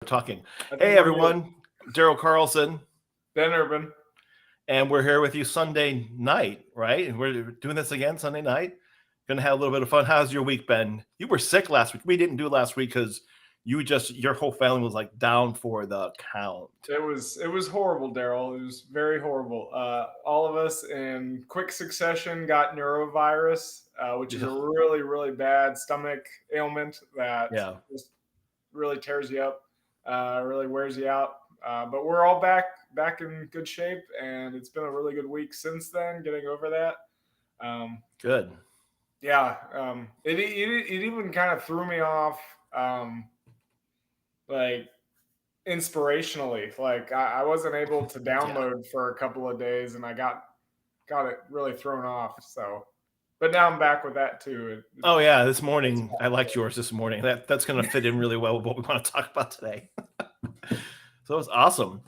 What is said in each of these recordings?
talking. I think Hey we're good. everyone, Daryl Carlson, Ben Urban. and we're here with you Sunday night, right? And we're doing this again Sunday night. Gonna have a little bit of fun. How's your week been? You were sick last week. We didn't do last week because your whole family was like down for the count. It was horrible, Daryl. It was very horrible. All of us in quick succession got neurovirus, which is a Yeah, really bad stomach ailment that yeah, just really tears you up, really wears you out. But we're all back in good shape, and it's been a really good week since then. Getting over that. Um, good. yeah, it even kind of threw me off. Like inspirationally. Like I wasn't able to Yeah. download for a couple of days, and I got it really thrown off. So, but now I'm back with that too. Oh yeah, this It's morning I liked yours this morning. That's gonna fit in really well with what we want to talk about today. So it's awesome.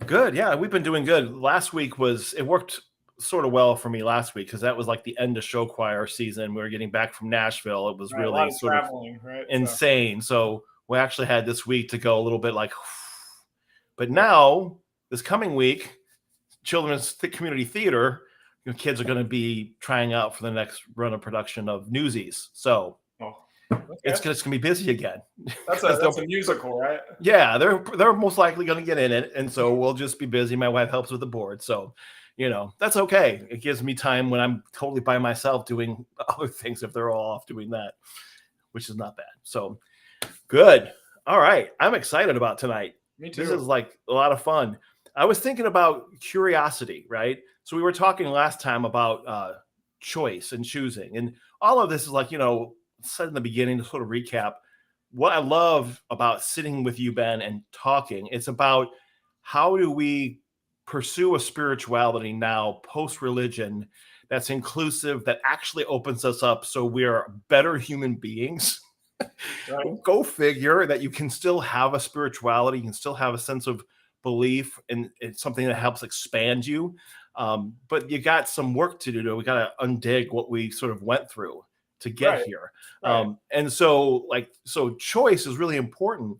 Good. Yeah, we've been doing good. Last week it worked sort of well for me last week because that was like the end of show choir season. We were getting back from Nashville. It was right. A lot really of sort of traveling, right? So, insane. So we actually had this week to go a little bit like, but yep. now this coming week, Children's Community Theater, kids are going to be trying out for the next run of production of Newsies. So Oh, it's okay. going to be busy again That's because a musical, right? yeah, they're most likely going to get in it, and so we'll just be busy. My wife helps with the board, so that's okay. It gives me time when I'm totally by myself doing other things if they're all off doing that, which is not bad. So good. All right, I'm excited about tonight. Me This is too. like a lot of fun. I was thinking about curiosity, right? So we were talking last time about choice and choosing, and all of this is like said in the beginning to sort of recap what I love about sitting with you, Ben, and talking. It's about how do we pursue a spirituality now post religion that's inclusive, that actually opens us up so we're better human beings. Right. Go figure that you can still have a spirituality, you can still have a sense of belief, and it's something that helps expand you. But you got some work to do. We got to undig what we sort of went through to get Right. here. Right. And so choice is really important.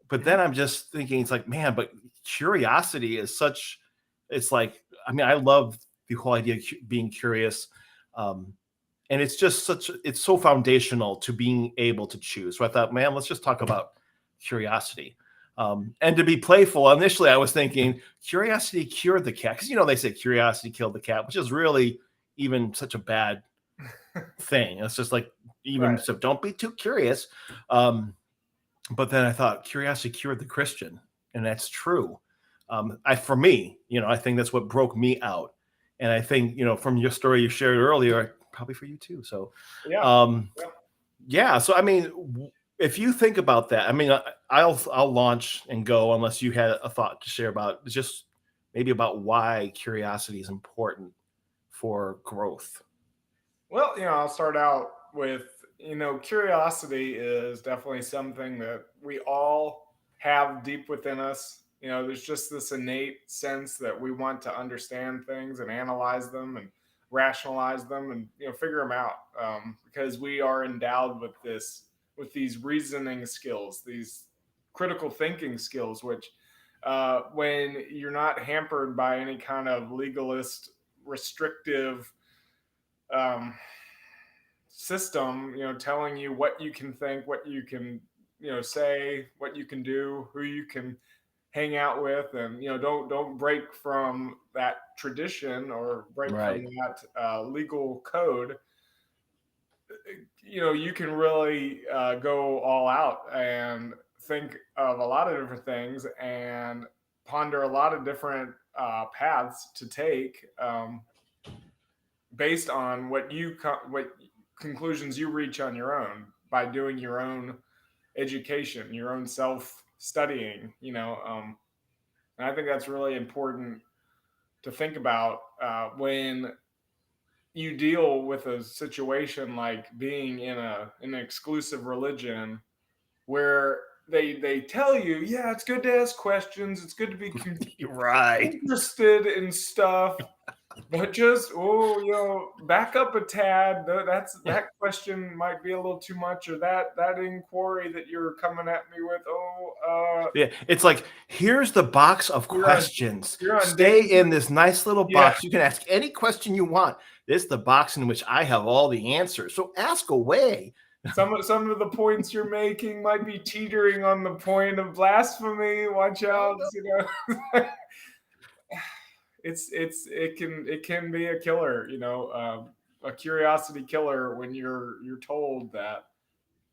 But Mhm. then I'm just thinking, it's like, man, but curiosity is such, it's like, I mean, I love the whole idea of being curious. Um, and it's so foundational to being able to choose. So I thought, man, let's just talk about curiosity. And to be playful, initially I was thinking curiosity cured the cat, because they say curiosity killed the cat, which is really even such a bad thing. It's just like, even Right. so, don't be too curious. But then I thought curiosity cured the Christian, and that's true. For me, I think that's what broke me out. And I think, from your story you shared earlier, probably for you too. So, Yeah. um, Yeah. yeah. So, I mean, if you think about that, I mean, I'll launch and go unless you had a thought to share about just maybe about why curiosity is important for growth. Well, I'll start out with, curiosity is definitely something that we all have deep within us. There's just this innate sense that we want to understand things and analyze them and rationalize them and, figure them out, because we are endowed with with these reasoning skills, these critical thinking skills, which, when you're not hampered by any kind of legalist, restrictive, um, system, telling you what you can think, what you can, say, what you can do, who you can hang out with, and don't break from that tradition or break from Right. that legal code. You can really go all out and think of a lot of different things and ponder a lot of different paths to take, based on what conclusions you reach on your own by doing your own education, your own self studying. And I think that's really important to think about when you deal with a situation like being in an exclusive religion where they tell you, yeah, it's good to ask questions, it's good to be Right. interested in stuff, But just back up a tad. That question might be a little too much, or that inquiry that you're coming at me with. Yeah, it's like, here's the box of You're on questions. you're on Stay danger. in this nice little Yeah, box. You can ask any question you want. This is the box in which I have all the answers. So ask away. some of the points you're making might be teetering on the point of blasphemy. Watch out, it can be a killer, a curiosity killer when you're told that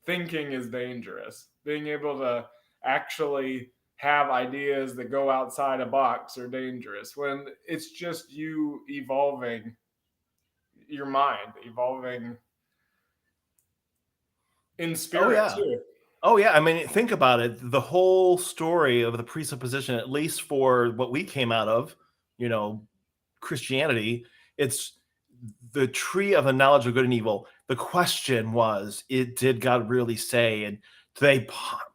thinking is dangerous. Being able to actually have ideas that go outside a box are dangerous when it's just you evolving your mind, evolving in Oh spirit yeah. too. Oh yeah. I mean, think about it. The whole story of the presupposition, at least for what we came out of, you know, Christianity, it's the tree of the knowledge of good and evil. The question was, did God really say? And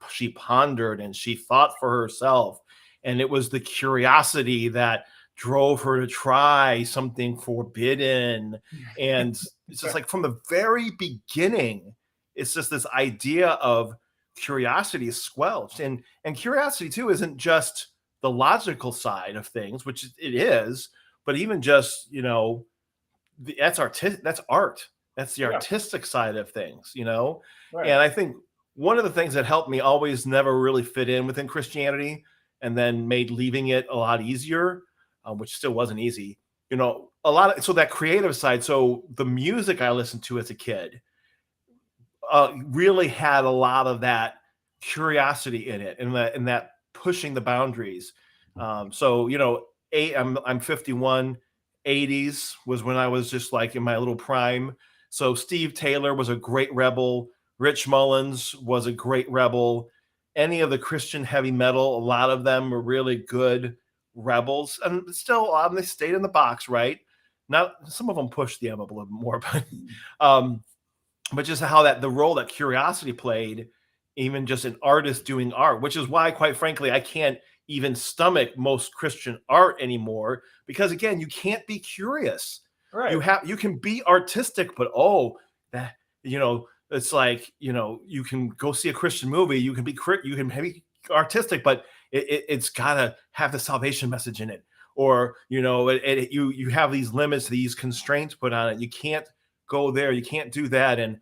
she pondered and she thought for herself, and it was the curiosity that drove her to try something forbidden. And it's just like from the very beginning, it's just this idea of curiosity is squelched, and curiosity too isn't just the logical side of things, which it is, but even just that's that's art. That's the Yeah, artistic side of things, right. and I think one of the things that helped me always never really fit in within Christianity, and then made leaving it a lot easier, which still wasn't easy, a lot of, so that creative side, so the music I listened to as a kid really had a lot of that curiosity in it, and that pushing the boundaries. So I'm 51. 80s was when I was just like in my little prime. So Steve Taylor was a great rebel. Rich Mullins was a great rebel. Any of the Christian heavy metal, a lot of them were really good rebels, and still they stayed in the box, right? Not some of them pushed the envelope a little more, um, but just how that the role that curiosity played, even just an artist doing art, which is why, quite frankly, I can't even stomach most Christian art anymore, because again, you can't be curious. Right. You can be artistic, but that it's like, you can go see a Christian movie, you can be artistic, but it's gotta have the salvation message in it, or you have these limits, these constraints put on it. You can't go there, you can't do that. And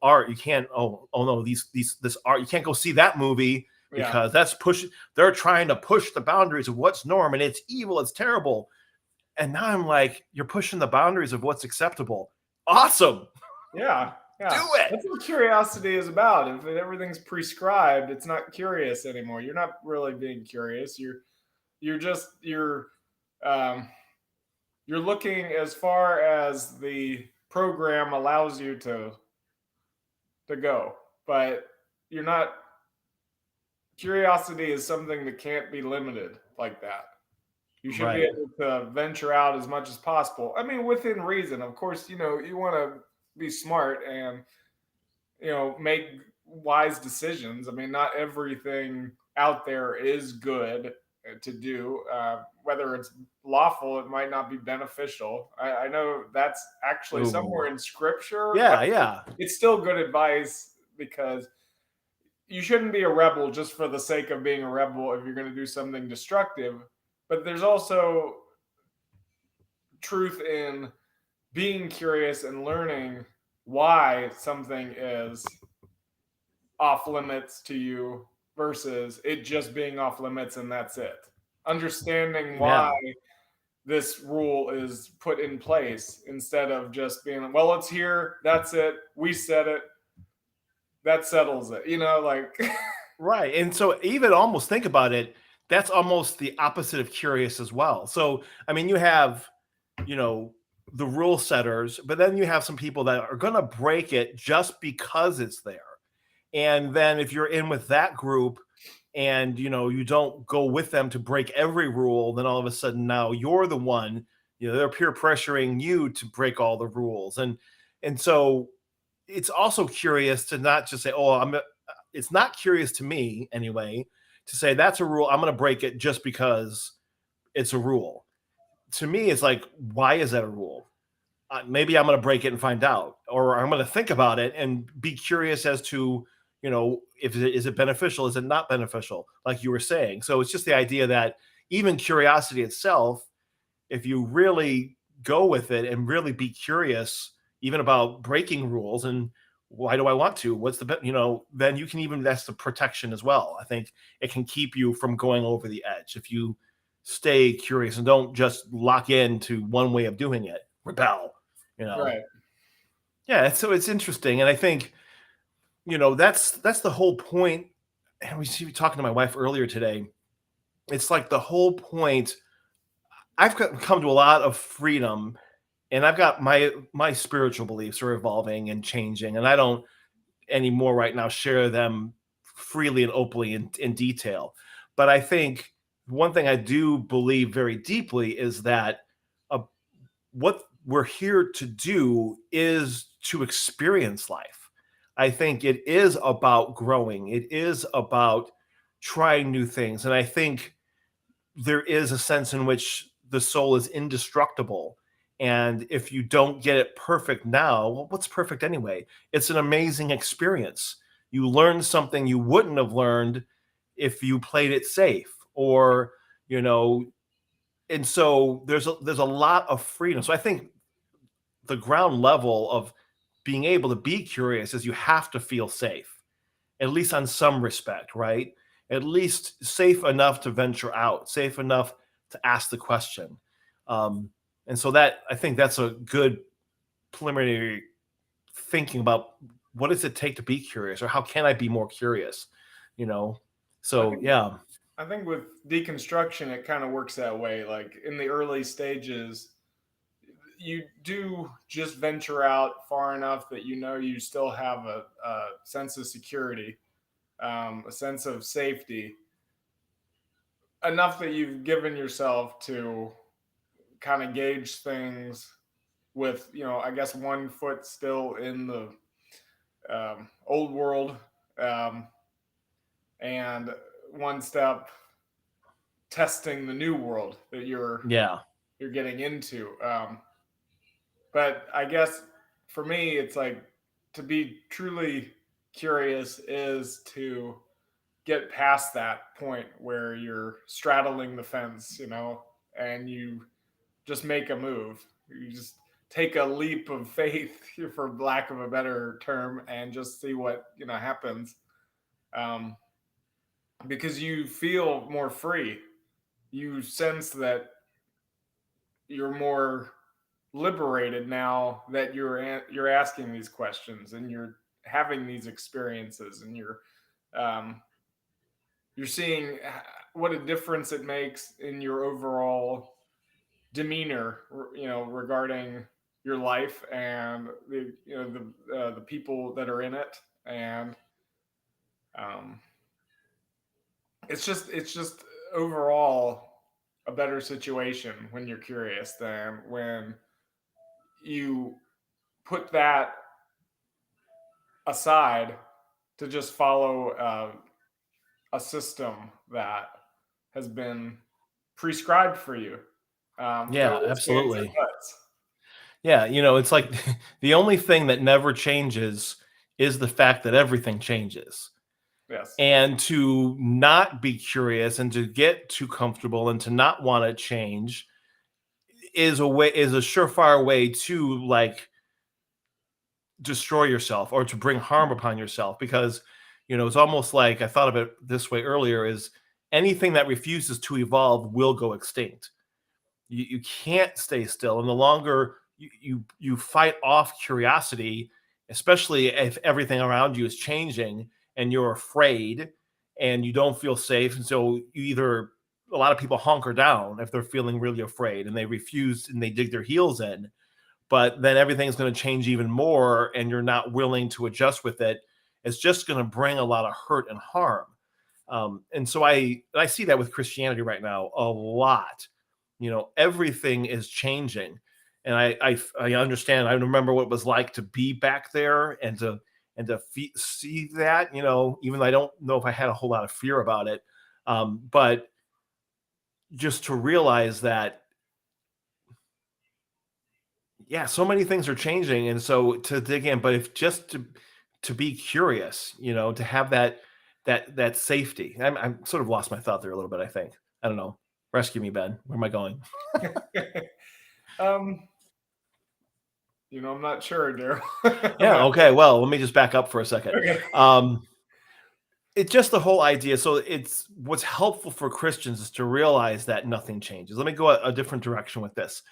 art, you can't, no, this art, you can't go see that movie Yeah. because they're trying to push the boundaries of what's norm, and it's evil, it's terrible. And now I'm like, you're pushing the boundaries of what's acceptable. Awesome. Yeah. Do Yeah. it. That's what curiosity is about. If everything's prescribed, it's not curious anymore. You're not really being curious. Um you're looking as far as the program allows you to go. But you're not curiosity is something that can't be limited like that. You should be Right. able to venture out as much as possible. I mean, within reason. Of course, you want to be smart and make wise decisions. I mean, not everything out there is good to do. Whether it's lawful, it might not be beneficial. I know that's actually somewhere Ooh. in scripture, but Yeah. it's still good advice because you shouldn't be a rebel just for the sake of being a rebel if you're going to do something destructive. But there's also truth in being curious and learning why something is off limits to you versus it just being off limits and that's it. Understanding why Yeah. this rule is put in place instead of just being, well, it's here, that's it, we said it, that settles it. Like Right. And so even almost think about it, that's almost the opposite of curious as well. So I mean, you have, you know, the rule setters, but then you have some people that are going to break it just because it's there. And then if you're in with that group and you don't go with them to break every rule, then all of a sudden now you're the one, they're peer pressuring you to break all the rules. And so it's also curious to not just say, it's not curious to me anyway, to say that's a rule, I'm going to break it just because it's a rule. to me, it's like, why is that a rule? Maybe I'm going to break it and find out, or I'm going to think about it and be curious as to, if is it beneficial, is it not beneficial, like you were saying. So it's just the idea that even curiosity itself, if you really go with it and really be curious, even about breaking rules and why do I want to, what's the then you can, even that's the protection as well. I think it can keep you from going over the edge if you stay curious and don't just lock into one way of doing it, rebel. Right. Yeah, so it's interesting, and I think that's the whole point. And we see talking to my wife earlier today. It's like the whole point. I've come to a lot of freedom, and I've got my spiritual beliefs are evolving and changing, and I don't anymore right now share them freely and openly in detail. But I think one thing I do believe very deeply is that what we're here to do is to experience life. I think it is about growing. It is about trying new things. And I think there is a sense in which the soul is indestructible. And if you don't get it perfect now, well, what's perfect anyway? It's an amazing experience. You learn something you wouldn't have learned if you played it safe, or, and so there's a lot of freedom. So I think the ground level of being able to be curious is you have to feel safe, at least on some respect, right? At least safe enough to venture out, safe enough to ask the question. And so that, I think that's a good preliminary thinking about what does it take to be curious, or how can I be more curious? So yeah. I think with deconstruction, it kind of works that way. Like in the early stages, you do just venture out far enough that you still have a sense of security, a sense of safety, enough that you've given yourself to kind of gauge things with, I guess, one foot still in the old world, and one step testing the new world that you're getting into. But I guess for me, it's like, to be truly curious is to get past that point where you're straddling the fence, and you just make a move. You just take a leap of faith, for lack of a better term, and just see what happens. Um, because you feel more free. You sense that you're more liberated now that you're asking these questions and you're having these experiences, and you're seeing what a difference it makes in your overall demeanor, regarding your life and the people that are in it. And um, it's just overall a better situation when you're curious than when you put that aside to just follow a system that has been prescribed for you. Yeah, No ifs, ands, and absolutely. buts. Yeah, it's like the only thing that never changes is the fact that everything changes. Yes. And to not be curious and to get too comfortable and to not want to change is a surefire way to, like, destroy yourself or to bring harm upon yourself, because it's almost like, I thought of it this way earlier, is anything that refuses to evolve will go extinct. You can't stay still, and the longer you fight off curiosity, especially if everything around you is changing and you're afraid and you don't feel safe, and so a lot of people hunker down if they're feeling really afraid and they refuse and they dig their heels in, but then everything's going to change even more and you're not willing to adjust with it. It's just going to bring a lot of hurt and harm. And so I see that with Christianity right now a lot. Everything is changing, and I understand. I remember what it was like to be back there and to see that. Even though I don't know if I had a whole lot of fear about it, but just to realize that Yeah, so many things are changing, and so to dig in, but if just to be curious, to have that safety. I'm sort of lost my thought there a little bit. I think I don't know. Rescue me, Ben. Where am I going? um, I'm not sure, Daryl. I'm Yeah. not Okay. Well, let me just back up for a second. okay. It's just the whole idea. So it's what's helpful for Christians is to realize that nothing changes. Let me go a different direction with this.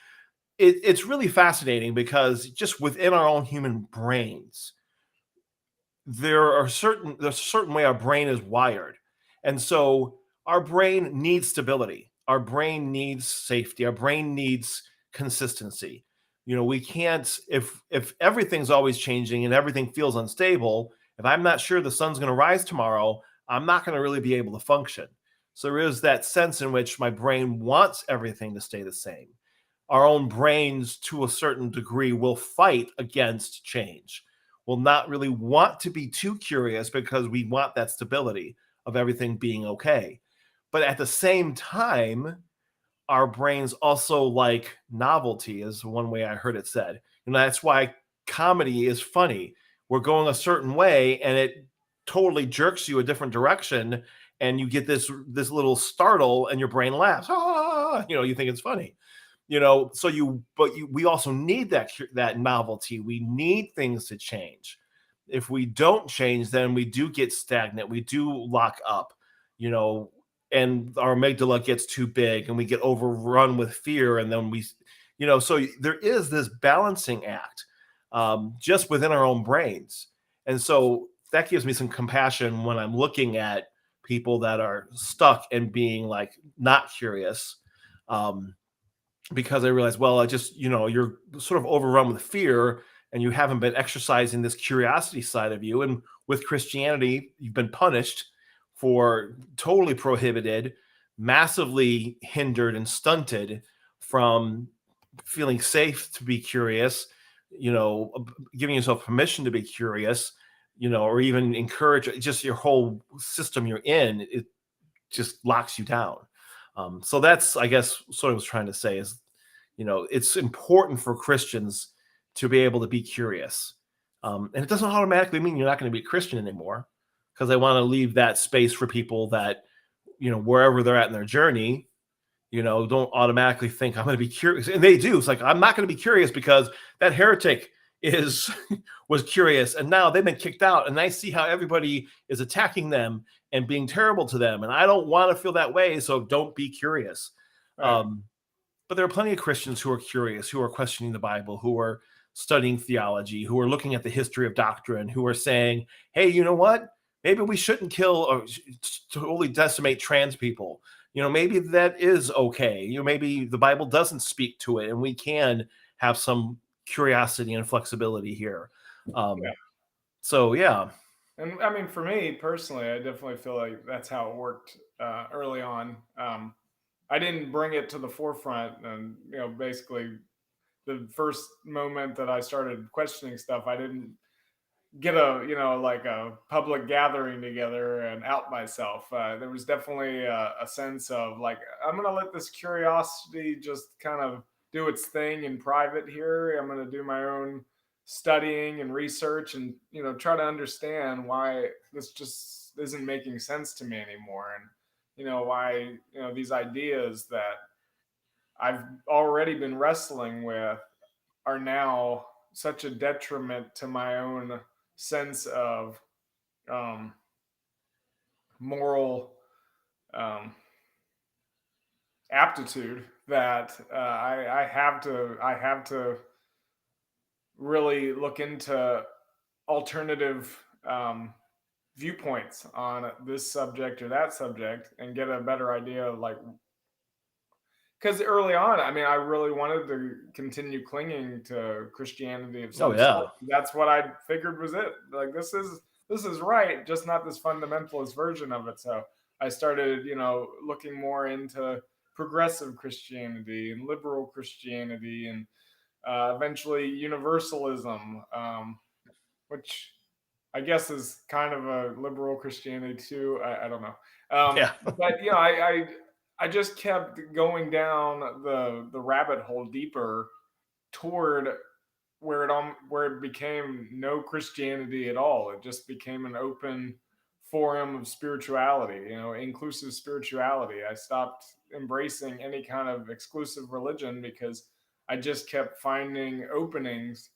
It's really fascinating because just within our own human brains, there's a certain way our brain is wired, and so our brain needs stability, our brain needs safety, our brain needs consistency. We can't, if everything's always changing and everything feels unstable. If I'm not sure the sun's going to rise tomorrow, I'm not going to really be able to function. So there is that sense in which my brain wants everything to stay the same. Our own brains, to a certain degree, will fight against change, will not really want to be too curious because we want that stability of everything being okay. But at the same time, our brains also like novelty, is one way I heard it said. And that's why comedy is funny. We're going a certain way and it totally jerks you a different direction, and you get this little startle and your brain laughs. Ah, you think it's funny. So we also need that novelty. We need things to change. If we don't change, then we do get stagnant, we do lock up, you know and our amygdala gets too big and we get overrun with fear, and then so there is this balancing act, just within our own brains. And so that gives me some compassion when I'm looking at people that are stuck and being like not curious, um, because I realized, well, I just, you're sort of overrun with fear and you haven't been exercising this curiosity side of you. And with Christianity, you've been punished for, totally prohibited, massively hindered and stunted from feeling safe to be curious, giving yourself permission to be curious, or even encourage just your whole system you're in. It just locks you down. So that's, I guess, sort of what I was trying to say is, it's important for Christians to be able to be curious. And it doesn't automatically mean you're not going to be a Christian anymore, because I want to leave that space for people that, wherever they're at in their journey, don't automatically think I'm going to be curious. And they do. It's like, I'm not going to be curious because that heretic is was curious and now they've been kicked out and I see how everybody is attacking them and being terrible to them. And I don't want to feel that way. So don't be curious. Right. Um, but there are plenty of Christians who are curious, who are questioning the Bible, who are studying theology, who are looking at the history of doctrine, who are saying, hey, you know what? Maybe we shouldn't kill or totally decimate trans people. Maybe that is okay. Maybe the Bible doesn't speak to it and we can have some curiosity and flexibility here. Yeah. So, yeah. And I mean, for me personally, I definitely feel like that's how it worked early on. I didn't bring it to the forefront, and basically, the first moment that I started questioning stuff, I didn't get a like a public gathering together and out myself. There was definitely a sense of like, I'm gonna let this curiosity just kind of do its thing in private here. I'm gonna do my own studying and research and try to understand why this just isn't making sense to me anymore, and why these ideas that I've already been wrestling with are now such a detriment to my own sense of um, moral um, aptitude that I have to really look into alternative viewpoints on this subject or that subject and get a better idea of like, because early on, I mean, I really wanted to continue clinging to Christianity of Oh, some yeah. sort. That's what I figured was it. Like, this is right, just not this fundamentalist version of it. So I started, looking more into progressive Christianity and liberal Christianity, and eventually universalism, which I guess is kind of a liberal Christianity too. I don't know. Yeah. But I just kept going down the rabbit hole deeper toward where it became no Christianity at all. It just became an open forum of spirituality, inclusive spirituality. I stopped embracing any kind of exclusive religion because I just kept finding openings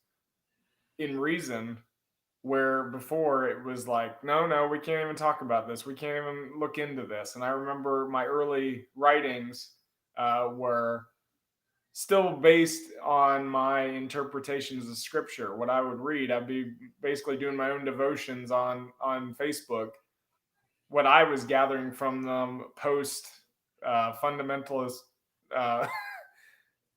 in reason where before it was like, no, we can't even talk about this. We can't even look into this. And I remember my early writings were still based on my interpretations of scripture. What I would read, I'd be basically doing my own devotions on Facebook. What I was gathering from them post fundamentalist uh,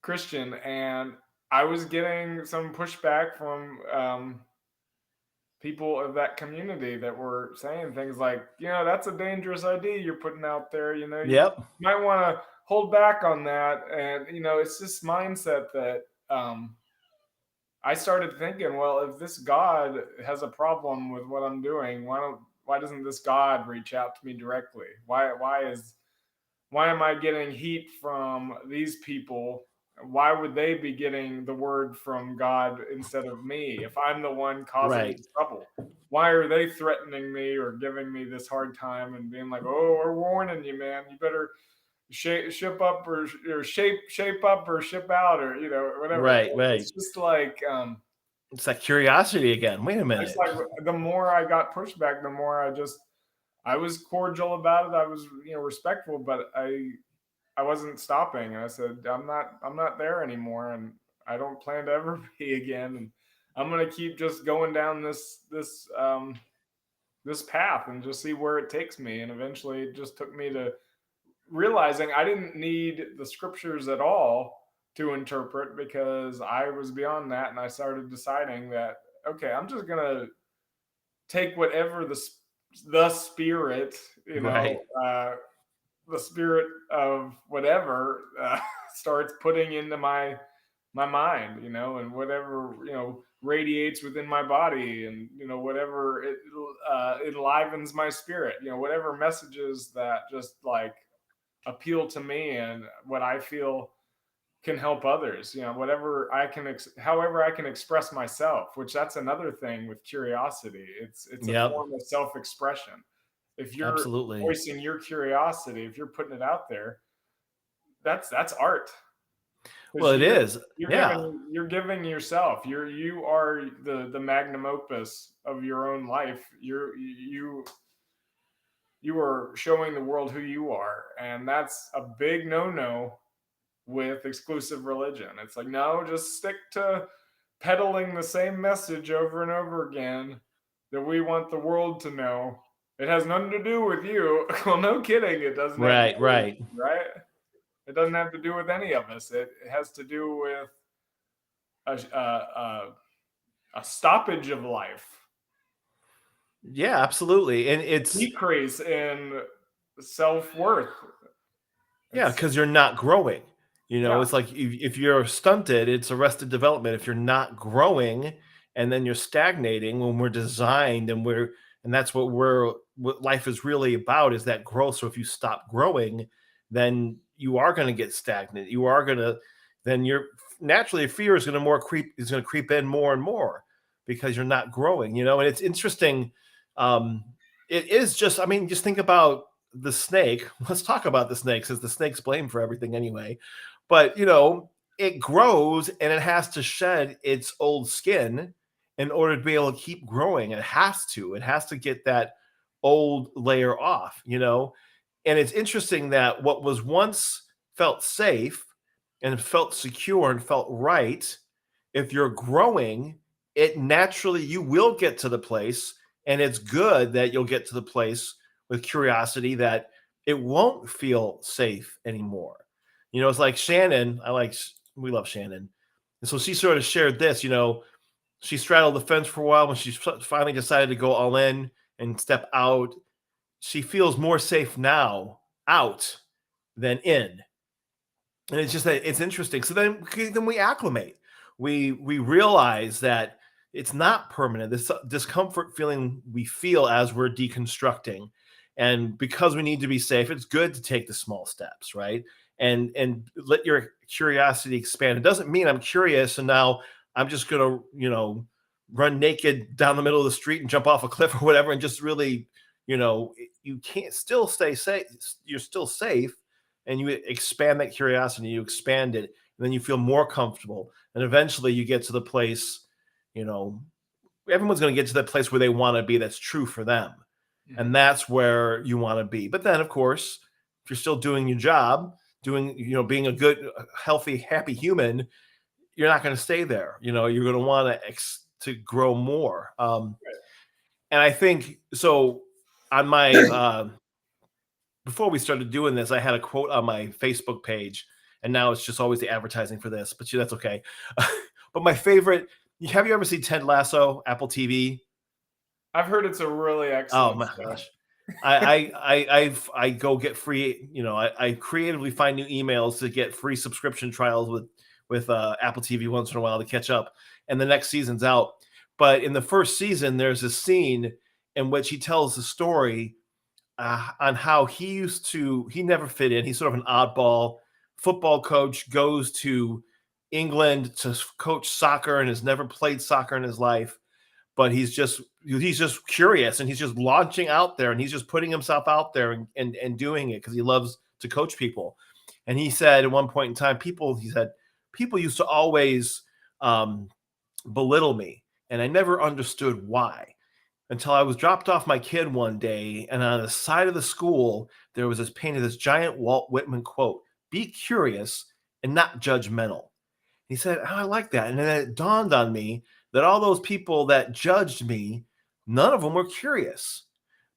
Christian, and I was getting some pushback from people of that community that were saying things like, that's a dangerous idea you're putting out there. You Yep. might want to hold back on that. And, it's this mindset that I started thinking, well, if this God has a problem with what I'm doing, why doesn't this God reach out to me directly? Why am I getting heat from these people? Why would they be getting the word from God instead of me if I'm the one causing Right. the trouble? Why are they threatening me or giving me this hard time and being like, "Oh, we're warning you, man. You better ship up or shape up or ship out or whatever." Right. It's just like It's that curiosity again. Wait a it's minute. like the more I got pushback, the more I was cordial about it. I was respectful, but I wasn't stopping. And I said, I'm not there anymore, and I don't plan to ever be again. And I'm gonna keep just going down this path and just see where it takes me. And eventually, it just took me to realizing I didn't need the scriptures at all to interpret because I was beyond that, and I started deciding that okay, I'm just gonna take whatever the spirit, Right. the spirit of whatever starts putting into my mind, and whatever radiates within my body, and whatever it enlivens my spirit, whatever messages that just like appeal to me and what I feel can help others, whatever I can however I can express myself, which that's another thing with curiosity. It's a Yep. form of self-expression. If you're Absolutely. voicing your curiosity, if you're putting it out there, that's art. Well, Because it is. Yeah. you're giving yourself. You are the magnum opus of your own life. You are showing the world who you are, and that's a big no-no with exclusive religion. It's like, no, just stick to peddling the same message over and over again that we want the world to know. It has nothing to do with you. Well, no kidding. It doesn't have to Right. do with Right. you, right? It doesn't have to do with any of us. It has to do with a stoppage of life, Yeah, absolutely. And it's, decrease in self worth. yeah, It's because you're not growing. yeah, It's like if you're stunted, it's arrested development. If you're not growing and then you're stagnating when we're designed and that's what life is really about is that growth. So if you stop growing, then you are going to get stagnant. You are going to, then you're naturally fear is going to creep in more and more because you're not growing, and it's interesting. Um, it is just, I mean, just think about the snake. Let's talk about the snake since the snake's blamed for everything anyway. But it grows and it has to shed its old skin in order to be able to keep growing. It has to. It has to get that old layer off, And it's interesting that what was once felt safe and felt secure and felt right, if you're growing, it naturally you will get to the place, and it's good that you'll get to the place with curiosity that it won't feel safe anymore. It's like Shannon. We love Shannon, and so she sort of shared this. She straddled the fence for a while when she finally decided to go all in and step out. She feels more safe now out than in, and it's just that it's interesting. So then we acclimate. We realize that it's not permanent. This discomfort feeling we feel as we're deconstructing, And because we need to be safe, it's good to take the small steps, right? And let your curiosity expand. It doesn't mean I'm curious and now I'm just gonna, run naked down the middle of the street and jump off a cliff or whatever, and just really, you can't still stay safe. You're still safe, and you expand that curiosity, you expand it, and then you feel more comfortable. And eventually you get to the place, you know, everyone's going to get to that place where they want to be. That's true for them. And that's where you want to be. But then, of course, if you're still doing your job, being a good, healthy, happy human, you're not going to stay there. You're going to want to grow more. And I think so. On my before we started doing this, I had a quote on my Facebook page, and now it's just always the advertising for this. But that's okay. But my favorite. Have you ever seen Ted Lasso, Apple TV? I've heard it's a really excellent. Oh my gosh. I go get free, I creatively find new emails to get free subscription trials with Apple TV once in a while to catch up. And the next season's out. But in the first season, there's a scene in which he tells the story on how he never fit in. He's sort of an oddball football coach, goes to England to coach soccer and has never played soccer in his life. But he's just curious, and he's just launching out there, and he's just putting himself out there and doing it because he loves to coach people. And he said at one point in time, people used to always belittle me, and I never understood why until I was dropped off my kid one day, and on the side of the school there was this giant Walt Whitman quote: "Be curious and not judgmental." He said, "Oh, I like that," and then it dawned on me that all those people that judged me, none of them were curious,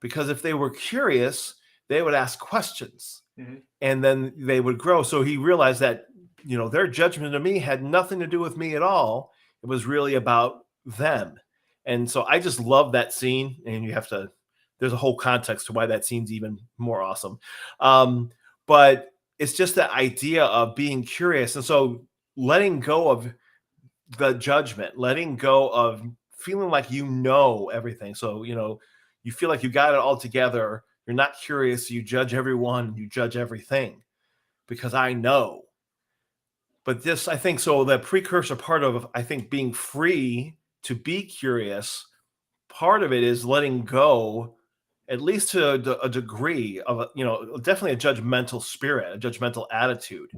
because if they were curious, they would ask questions, and then they would grow. So he realized that, their judgment of me had nothing to do with me at all. It was really about them. And so I just love that scene. And there's a whole context to why that scene's even more awesome. But it's just the idea of being curious. And so letting go of the judgment, letting go of feeling like everything. So, you feel like you got it all together. You're not curious. You judge everyone. You judge everything because I know. But this, I think, so the precursor part of, I think, being free to be curious, part of it is letting go, at least to a degree of, definitely a judgmental spirit, a judgmental attitude.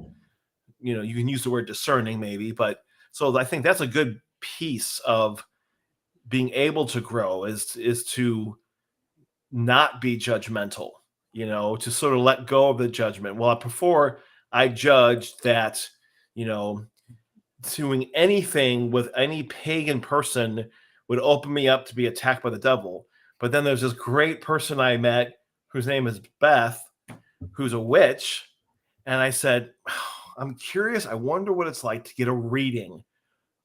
You can use the word discerning maybe, but so I think that's a good piece of being able to grow is to not be judgmental, to sort of let go of the judgment. Well, before I judged that, doing anything with any pagan person would open me up to be attacked by the devil. But then there's this great person I met whose name is Beth, who's a witch. And I said, I'm curious. I wonder what it's like to get a reading.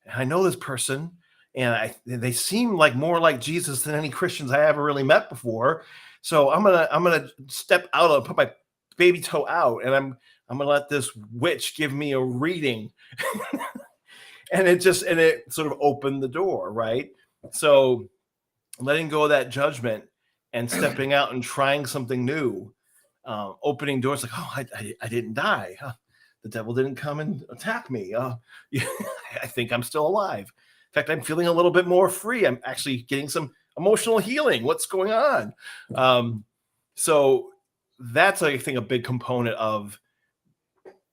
And I know this person, and they seem like more like Jesus than any Christians I ever really met before. So I'm gonna step out and put my baby toe out, and I'm gonna let this witch give me a reading. and it sort of opened the door, right? So letting go of that judgment and stepping out and trying something new, opening doors like, oh, I didn't die. Huh? The devil didn't come and attack me. I think I'm still alive. In fact, I'm feeling a little bit more free. I'm actually getting some emotional healing. What's going on? So that's, I think, a big component of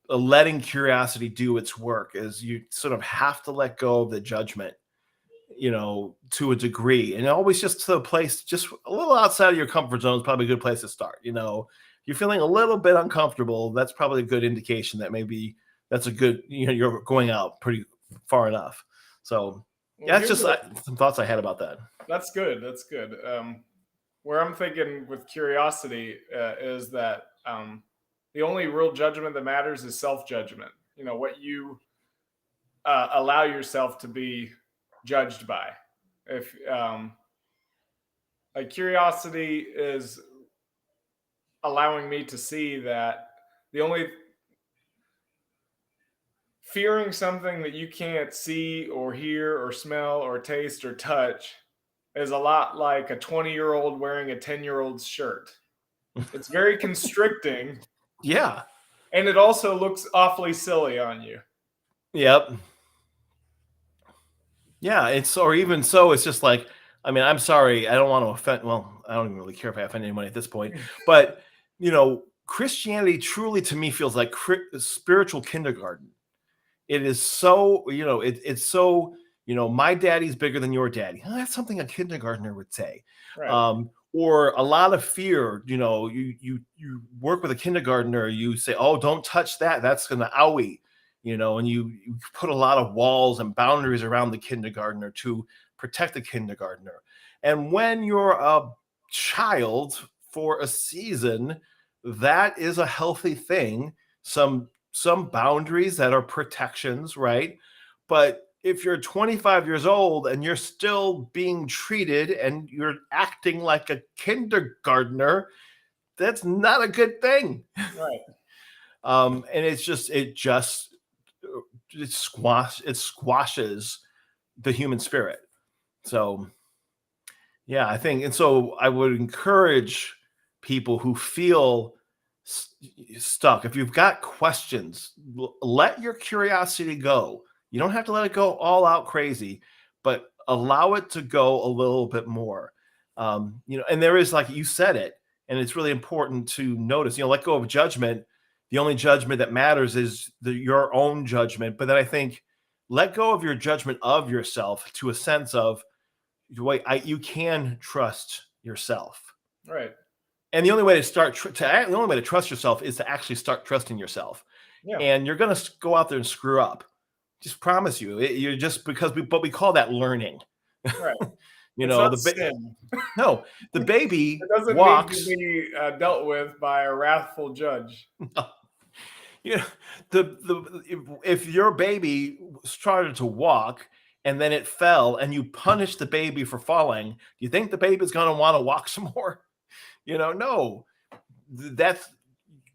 letting curiosity do its work, is you sort of have to let go of the judgment, to a degree, and always just to a place, just a little outside of your comfort zone is probably a good place to start. You're feeling a little bit uncomfortable, that's probably a good indication that maybe that's a good, you're going out pretty far enough. So that's just some thoughts I had about that. That's good. That's good. Where I'm thinking with curiosity is that the only real judgment that matters is self-judgment. What you allow yourself to be judged by. If like curiosity is allowing me to see that the only fearing something that you can't see or hear or smell or taste or touch is a lot like a 20-year-old wearing a 10-year-old's shirt. It's very constricting, Yeah. and it also looks awfully silly on you. Yep. Yeah, it's or even so, it's just like, I mean, I'm sorry, I don't want to offend. Well, I don't even really care if I offend anyone at this point, but Christianity truly to me feels like spiritual kindergarten. It is so, it's so, my daddy's bigger than your daddy. That's something a kindergartner would say. Right. Or a lot of fear, you work with a kindergartner, you say, oh, don't touch that. That's gonna owie, and you put a lot of walls and boundaries around the kindergartner to protect the kindergartner. And when you're a child for a season, that is a healthy thing. Some boundaries that are protections, right? But if you're 25 years old and you're still being treated and you're acting like a kindergartner, that's not a good thing. Right. And it squashes the human spirit. So yeah, I think, and so I would encourage people who feel stuck. If you've got questions, let your curiosity go. You don't have to let it go all out crazy, but allow it to go a little bit more. And there is, like you said it, and it's really important to notice. Let go of judgment. The only judgment that matters is your own judgment. But then I think let go of your judgment of yourself to a sense of wait, you can trust yourself. Right. And the only way to trust yourself is to actually start trusting yourself. Yeah. And you're going to go out there and screw up. Just promise you. You're just but we call that learning. Right. You It's know, not sin. no, the baby It doesn't walks. need to be dealt with by a wrathful judge. You know, if your baby started to walk and then it fell and you punish the baby for falling, do you think the baby's going to want to walk some more? No. That's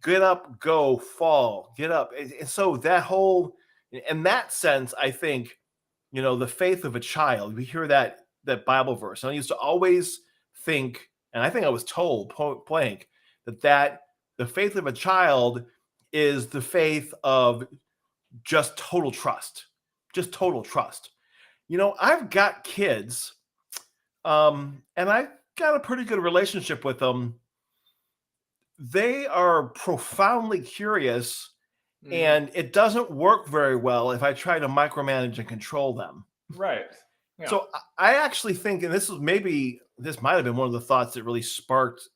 get up, go, fall, get up. And so that whole, in that sense, I think, the faith of a child, we hear that Bible verse. And I used to always think, and I think I was told point blank, that the faith of a child is the faith of just total trust. Just total trust. I've got kids, and I've got a pretty good relationship with them. They are profoundly curious, and it doesn't work very well if I try to micromanage and control them. Right. Yeah. So I actually think, and this might have been one of the thoughts that really sparked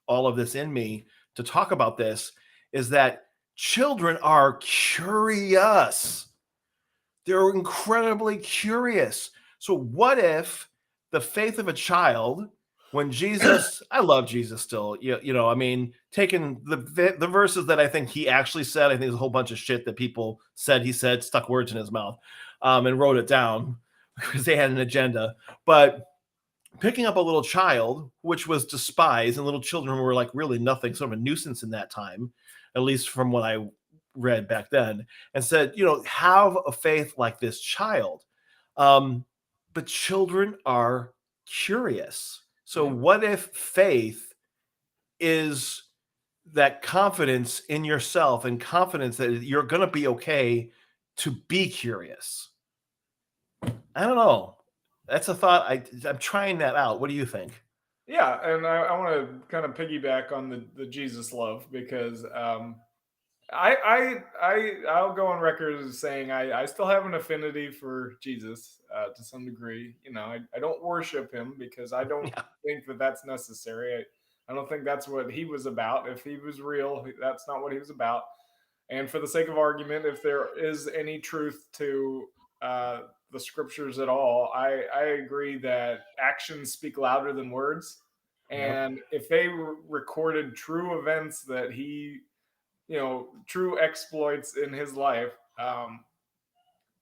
all of this in me to talk about this, is that children are curious. They're incredibly curious. So what if the faith of a child, when Jesus, I love Jesus still, I mean, taking the verses that I think he actually said, I think there's a whole bunch of shit that people said he said, stuck words in his mouth, and wrote it down because they had an agenda. But picking up a little child, which was despised, and little children were like really nothing, sort of a nuisance in that time, at least from what I read back then, and said, have a faith like this child. But children are curious. So what if faith is that confidence in yourself and confidence that you're going to be okay to be curious? I don't know. That's a thought. I'm trying that out. What do you think? Yeah, and I want to kind of piggyback on the Jesus love because I'll go on record as saying I still have an affinity for Jesus to some degree. I don't worship him because I don't think that that's necessary. I don't think that's what he was about. If he was real, that's not what he was about. And for the sake of argument, if there is any truth to the scriptures at all, I agree that actions speak louder than words. And if they recorded true events that he, true exploits in his life,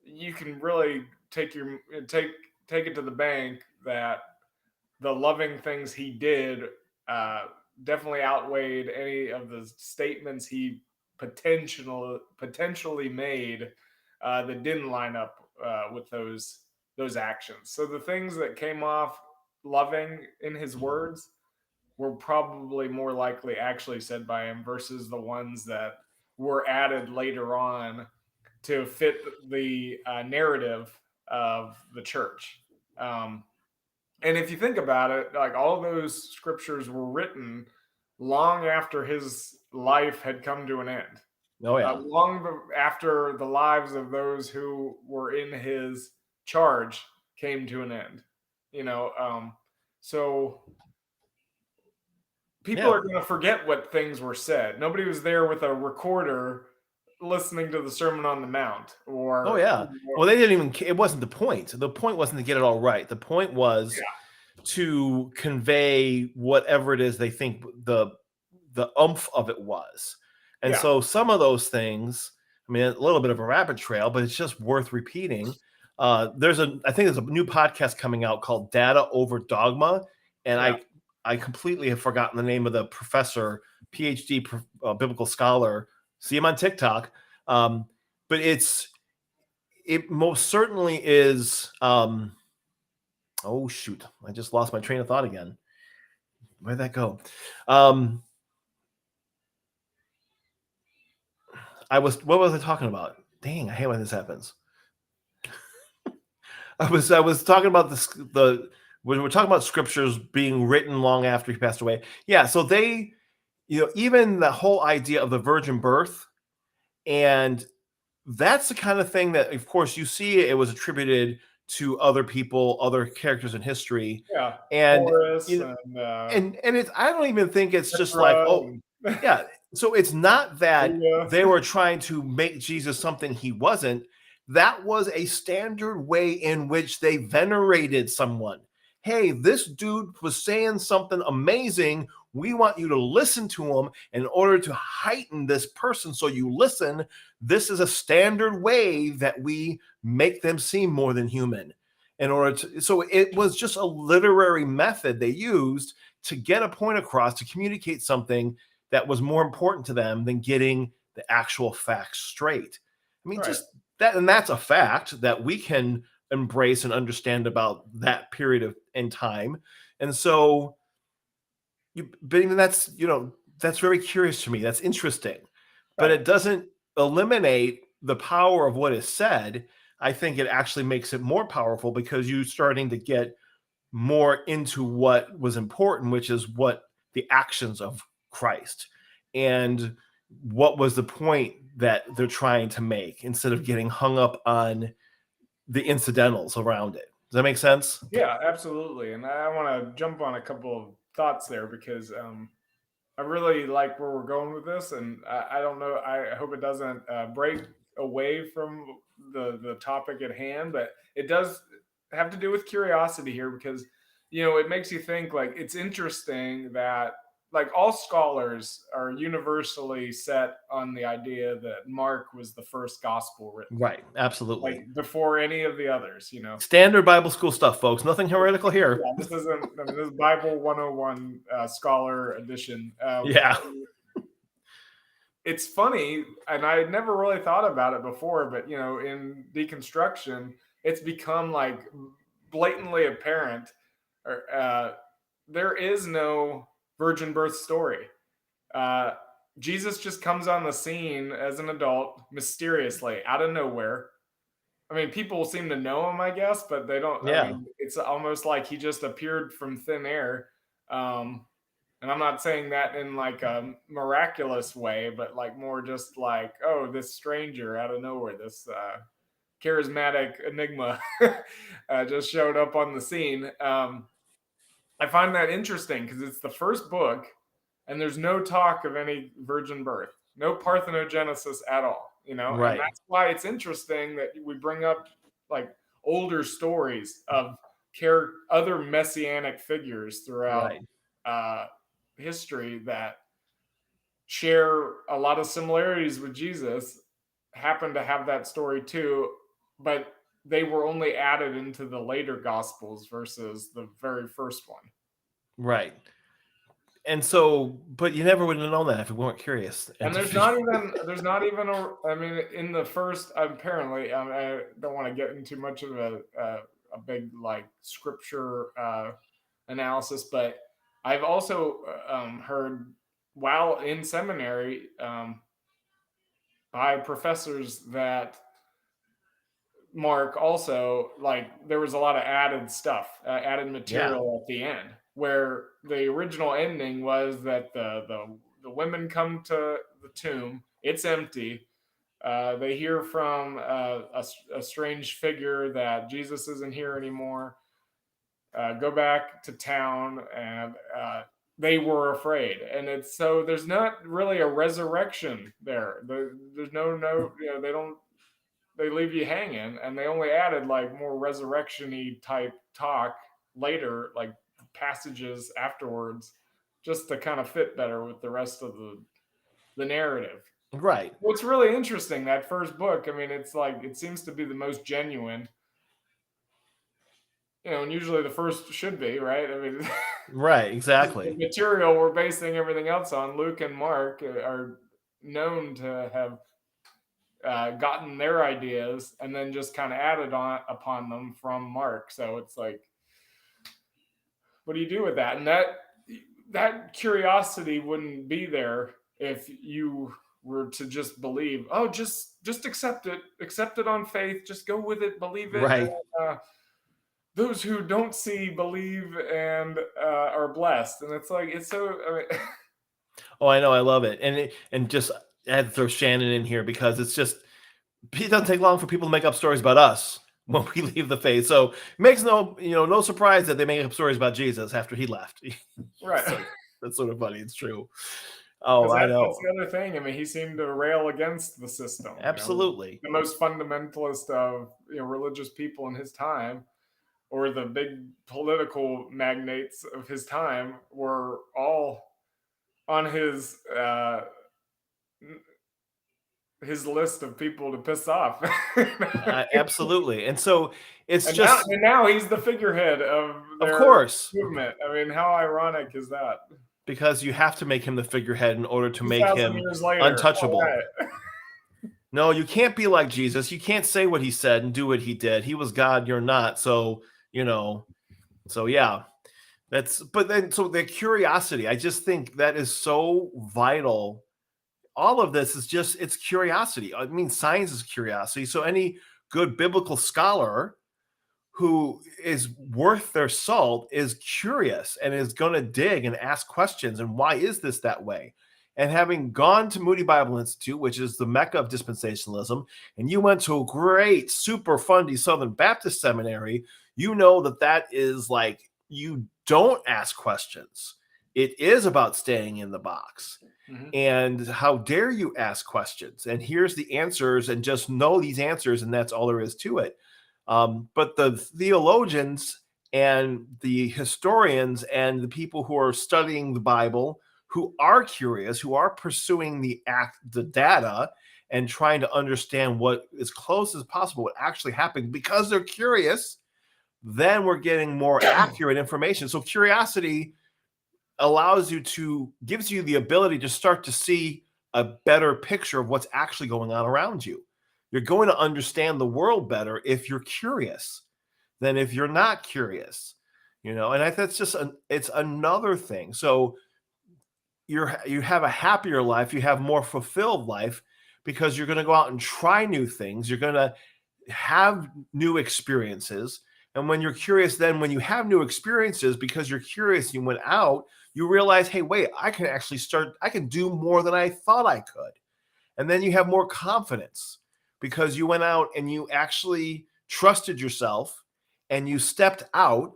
you can really take it to the bank that the loving things he did definitely outweighed any of the statements he potentially made that didn't line up with those actions. So the things that came off loving in his words were probably more likely actually said by him versus the ones that were added later on to fit the narrative of the church. Um, and if you think about it, like all of those scriptures were written long after his life had come to an end, Oh yeah. after the lives of those who were in his charge came to an end. You know, so people Yeah. are going to forget what things were said. Nobody was there with a recorder listening to the Sermon on the Mount, Oh or yeah. Well, they didn't even. It wasn't the point. The point wasn't to get it all right. The point was to convey whatever it is they think the oomph of it was. And yeah, so some of those things, I mean, a little bit of a rabbit trail, but it's just worth repeating. I think there's a new podcast coming out called Data Over Dogma, and yeah, I completely have forgotten the name of the professor, PhD biblical scholar. See him on TikTok, but it most certainly is. Oh shoot, I just lost my train of thought again. Where'd that go? What was I talking about? Dang, I hate when this happens. I was talking about when we're talking about scriptures being written long after he passed away. Yeah, so they, even the whole idea of the virgin birth, and that's the kind of thing that, of course, you see it was attributed to other people, other characters in history, yeah. and Horace you know, and and it's I don't even think it's just like, Petra oh, and yeah. So it's not that Leah. they were trying to make Jesus something he wasn't. That was a standard way in which they venerated someone. Hey, this dude was saying something amazing. We want you to listen to him in order to heighten this person. So you listen. This is a standard way that we make them seem more than human. So it was just a literary method they used to get a point across, to communicate something that was more important to them than getting the actual facts straight. I mean, Right. just that, and that's a fact that we can embrace and understand about that period of in time. And so, but even that's very curious to me. That's interesting, but Right. it doesn't eliminate the power of what is said. I think it actually makes it more powerful because you're starting to get more into what was important, which is what the actions of Christ and what was the point that they're trying to make instead of getting hung up on the incidentals around it. Does that make sense? Yeah, absolutely. And I want to jump on a couple of thoughts there because I really like where we're going with this, and I don't know. I hope it doesn't break away from the topic at hand, but it does have to do with curiosity here because it makes you think. Like it's interesting that like all scholars are universally set on the idea that Mark was the first gospel written, Right. like Absolutely. before any of the others. Standard Bible school stuff, folks. Nothing heretical here. Yeah, this isn't. I mean, this is Bible 101 scholar edition. Yeah. It's funny, and I had never really thought about it before, but in deconstruction, it's become like blatantly apparent. Or there is no virgin birth story. Uh, Jesus just comes on the scene as an adult mysteriously out of nowhere. I mean, people seem to know him, I guess, but they don't. I Yeah. mean, it's almost like he just appeared from thin air. Um, and I'm not saying that in like a miraculous way, but like more just like, oh, this stranger out of nowhere, this charismatic enigma just showed up on the scene. I find that interesting because it's the first book and there's no talk of any virgin birth, no parthenogenesis at all, and Right. that's why it's interesting that we bring up like older stories of other messianic figures throughout Right. uh, history that share a lot of similarities with Jesus, happen to have that story too, but they were only added into the later gospels versus the very first one. Right. And so, but you never would have known that if you weren't curious. And I mean, in the first, apparently, I don't want to get into much of a big like scripture analysis, but I've also heard while in seminary by professors that Mark also, like, there was a lot of added stuff, added Yeah. material at the end, where the original ending was that the women come to the tomb, it's empty. They hear from a strange figure that Jesus isn't here anymore. Go back to town, and they were afraid. And it's so there's not really a resurrection there. There's no, they don't, they leave you hanging, and they only added like more resurrection-y type talk later, like passages afterwards, just to kind of fit better with the rest of the narrative. Right. What's really interesting, that first book, I mean, it's like it seems to be the most genuine, and usually the first should be, right? I mean, Right. the Exactly. material we're basing everything else on, Luke and Mark are known to have gotten their ideas and then just kind of added on upon them from Mark. So it's like, what do you do with that? And that curiosity wouldn't be there if you were to just believe. Oh, just accept it on faith. Just go with it, believe it. Right. Those who don't see believe and are blessed. And it's like it's so. I mean, Oh, I know. I love it. And just I had to throw Shannon in here because it's just it doesn't take long for people to make up stories about us when we leave the faith. So it makes no surprise that they make up stories about Jesus after he left. right. So that's sort of funny. It's true. Oh, Because I that's know. the other thing. I mean, he seemed to rail against the system. Absolutely. The most fundamentalist of religious people in his time, or the big political magnates of his time, were all on his list of people to piss off. Absolutely. And so it's and now, just, and now he's the figurehead of of their course, movement. I mean, how ironic is that? because you have to make him the figurehead in order to make 2,000 him years later. All untouchable. right. No, you can't be like Jesus. You can't say what he said and do what he did. He was God, you're not. So, so yeah. But then so the curiosity, I just think that is so vital. All of this is just it's curiosity. I mean, science is curiosity. So any good biblical scholar who is worth their salt is curious and is going to dig and ask questions. And why is this that way? And having gone to Moody Bible Institute, which is the mecca of dispensationalism, and you went to a great, super fundy Southern Baptist seminary, you know that is like, you don't ask questions. It is about staying in the box. Mhm. And how dare you ask questions? And here's the answers, and just know these answers, and that's all there is to it. But the theologians and the historians and the people who are studying the Bible, who are curious, who are pursuing the data and trying to understand what as close as possible what actually happened because they're curious, then we're getting more accurate information. So curiosity gives you the ability to start to see a better picture of what's actually going on around you. You're going to understand the world better if you're curious than if you're not curious, and that's it's another thing. So you have a happier life, you have more fulfilled life because you're going to go out and try new things. You're going to have new experiences. And when you're curious, then when you have new experiences, because you're curious, you went out, you realize, hey, wait, I can do more than I thought I could. And then you have more confidence because you went out and you actually trusted yourself and you stepped out,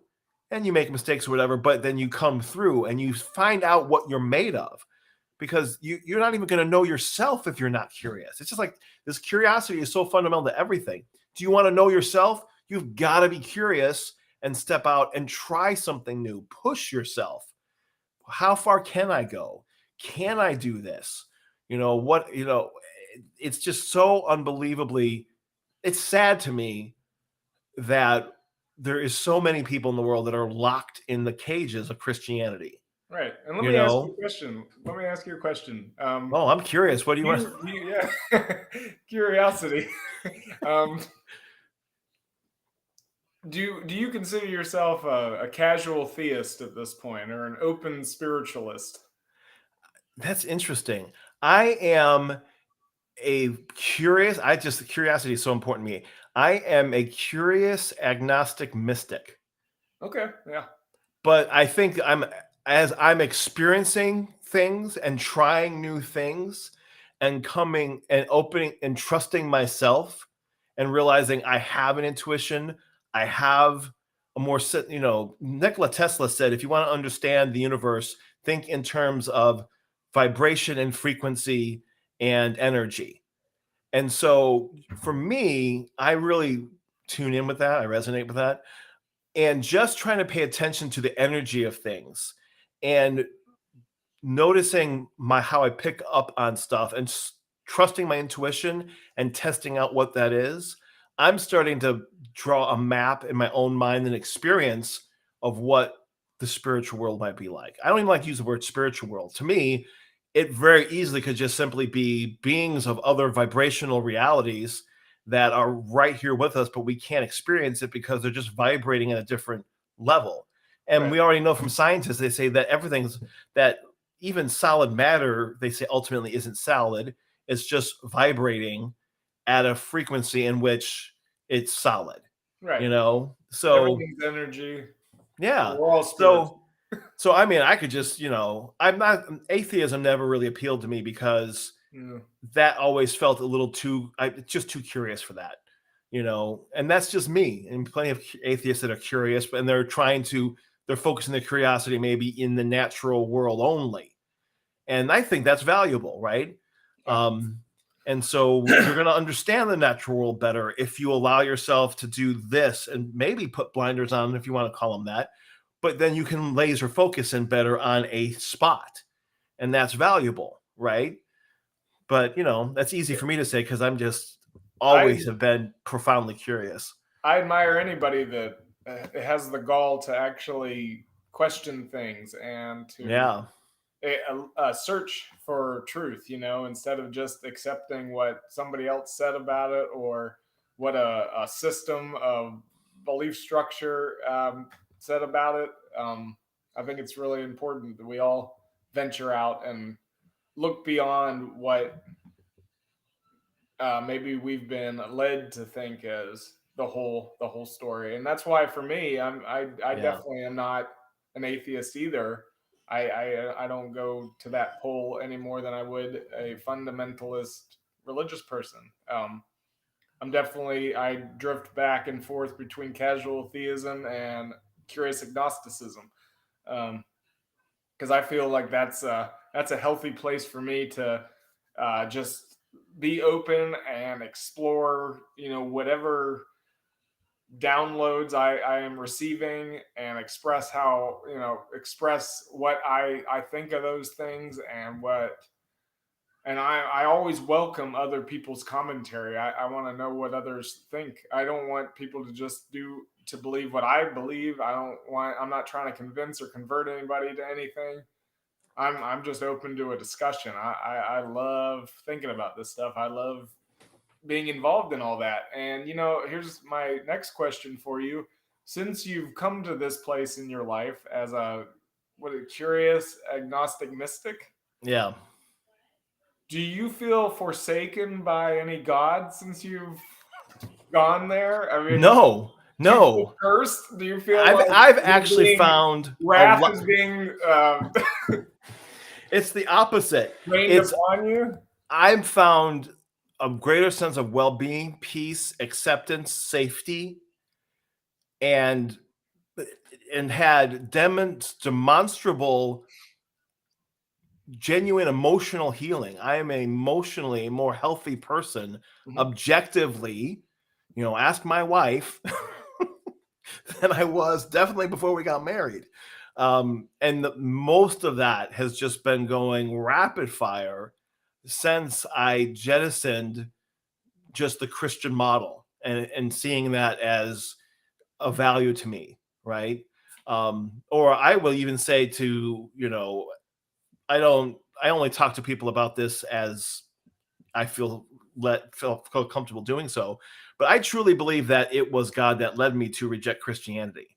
and you make mistakes or whatever, but then you come through and you find out what you're made of, because you're not even going to know yourself if you're not curious. It's just like this curiosity is so fundamental to everything. Do you want to know yourself? You've got to be curious and step out and try something new. Push yourself. How far can I go? Can I do this? It's just so unbelievably, it's sad to me that there is so many people in the world that are locked in the cages of Christianity. Right. And let me ask you a question. Oh, I'm curious. What do you want? Yeah. Curiosity. Do you consider yourself a casual theist at this point, or an open spiritualist? That's interesting. I am a curious, curiosity is so important to me. I am a curious agnostic mystic. Okay, yeah, But I think as I'm experiencing things and trying new things and coming and opening and trusting myself and realizing I have an intuition, I have a more, Nikola Tesla said, if you want to understand the universe, think in terms of vibration and frequency and energy. And so for me, I really tune in with that. I resonate with that, and just trying to pay attention to the energy of things and noticing my how I pick up on stuff and trusting my intuition and testing out what that is. I'm starting to draw a map in my own mind and experience of what the spiritual world might be like. I don't even like to use the word spiritual world. To me, it very easily could just simply be beings of other vibrational realities that are right here with us, but we can't experience it because they're just vibrating at a different level. And right, we already know from scientists, they say that everything's that even solid matter, they say ultimately isn't solid. It's just vibrating at a frequency in which it's solid, right. So Everything's energy. yeah. We're all spirits. So I mean, I could just, I'm not atheism never really appealed to me because Yeah. that always felt a little too just too curious for that, and that's just me. And plenty of atheists that are curious, and they're focusing their curiosity maybe in the natural world only. And I think that's valuable, right? Yeah. Um, and so you're going to understand the natural world better if you allow yourself to do this and maybe put blinders on, if you want to call them that. But then you can laser focus in better on a spot, and that's valuable, right? But that's easy for me to say because I'm just I always have been profoundly curious. I admire anybody that has the gall to actually question things and to Yeah, search for truth, instead of just accepting what somebody else said about it, or what a system of belief structure said about it. I think it's really important that we all venture out and look beyond what maybe we've been led to think as the whole story. And that's why for me, I yeah, definitely am not an atheist either. I don't go to that pole any more than I would a fundamentalist religious person. I drift back and forth between casual theism and curious agnosticism, because I feel like that's a healthy place for me to just be open and explore, whatever downloads I am receiving, and express what I think of those things, and I always welcome other people's commentary. I want to know what others think. I don't want people to believe what I believe. I'm not trying to convince or convert anybody to anything. I'm just open to a discussion. I love thinking about this stuff. I love being involved in all that. And here's my next question for you. Since you've come to this place in your life as a curious agnostic mystic, yeah. do you feel forsaken by any god since you've gone there? I mean, No, do you feel no. cursed? Do you feel I've like I've you're actually being found a wrath lot. is being It's the opposite. rained It's upon you? I've found a greater sense of well-being, peace, acceptance, safety, and had demonstrable, genuine emotional healing. I am emotionally a more healthy person, Mhm. objectively. Ask my wife than I was definitely before we got married. And most of that has just been going rapid fire since I jettisoned just the Christian model and seeing that as a value to me, right? Or I will even say to, I only talk to people about this as I feel felt comfortable doing so. But I truly believe that it was God that led me to reject Christianity.